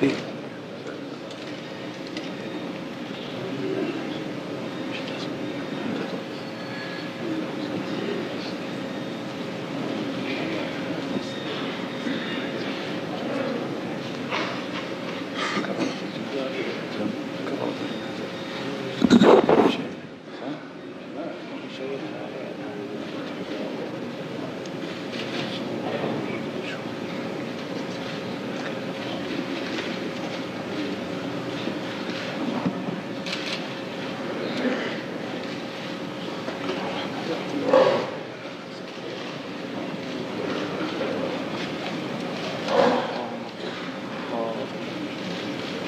إيه؟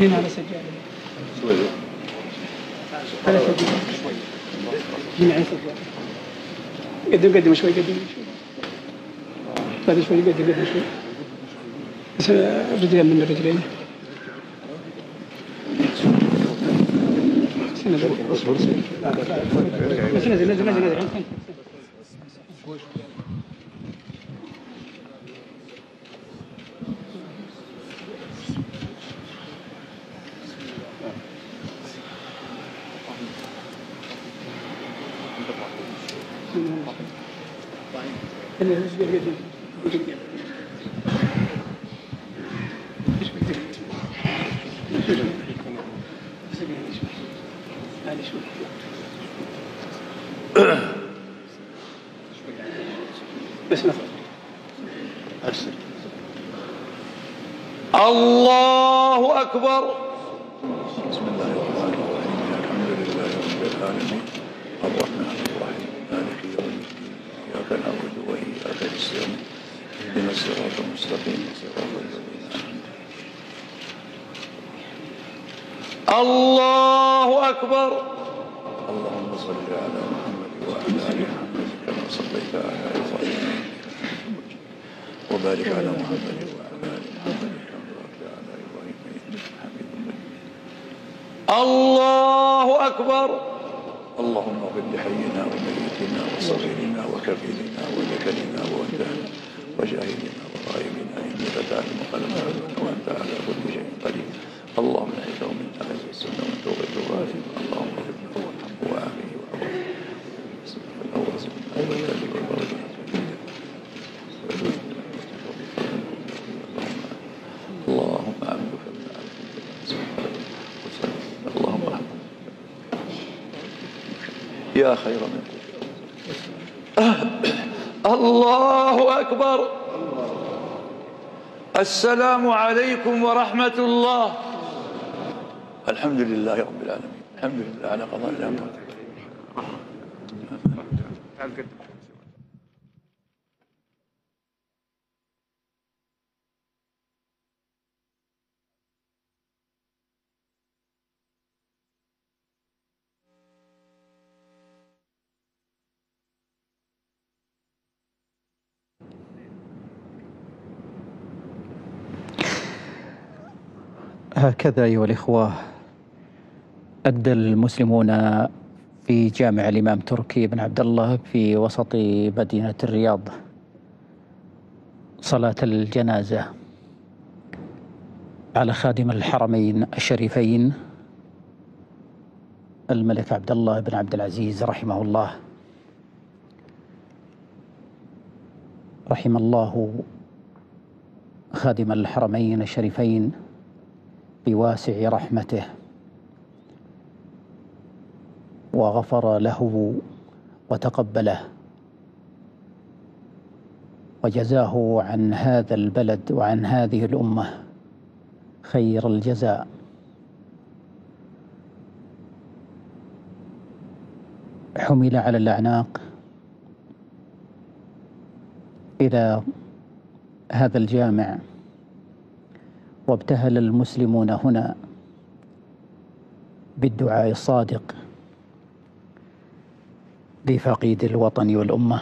هنا على سجادة على سجادة هنا على سجادة قدم شوي قدم شوي بعد شوي قدم شوي بس رجلين من الرجلين بس نزل الله أكبر. بسم الله الرحمن الرحيم. الحمد لله رب العالمين الرحمن الرحيم مالك يوم الدين إياك نعبد وإياك نستعين اهدنا الصراط المستقيم صراط الذين أنعمت عليهم. الله أكبر. اللهم صل على محمد وعلى آل محمد كما صليت على إبراهيم وبارك على محمد وعلى آل محمد كما باركت على إبراهيم إنك حميد مجيد. الله أكبر. اللهم اغفر لحينا وميتنا وصغيرنا وكبيرنا وذكرنا وانثانا وشاهدنا وغائبنا انك تعلم قلبنا وانت على كل شيء قدير. اللهم اهده من اهل السنه وانت غير غالب. اللهم اغفر له وارحمه وعافيه اللهم امن اللهم ارحمه يا خير من الله أكبر. السلام عليكم ورحمة الله. الحمد لله رب العالمين. الحمد لله على قضاء الأمر. هكذا أيها الإخوة أدى المسلمون في جامع الإمام تركي بن عبد الله في وسط مدينة الرياض صلاة الجنازة على خادم الحرمين الشريفين الملك عبد الله بن عبد العزيز رحمه الله. رحم الله خادم الحرمين الشريفين بواسع رحمته وغفر له وتقبله وجزاه عن هذا البلد وعن هذه الأمة خير الجزاء. حمل على الأعناق إلى هذا الجامع وابتهل المسلمون هنا بالدعاء الصادق لفقيد الوطن والأمة،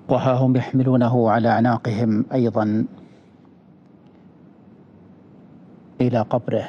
وها هم يحملونه على أعناقهم أيضا إلى قبره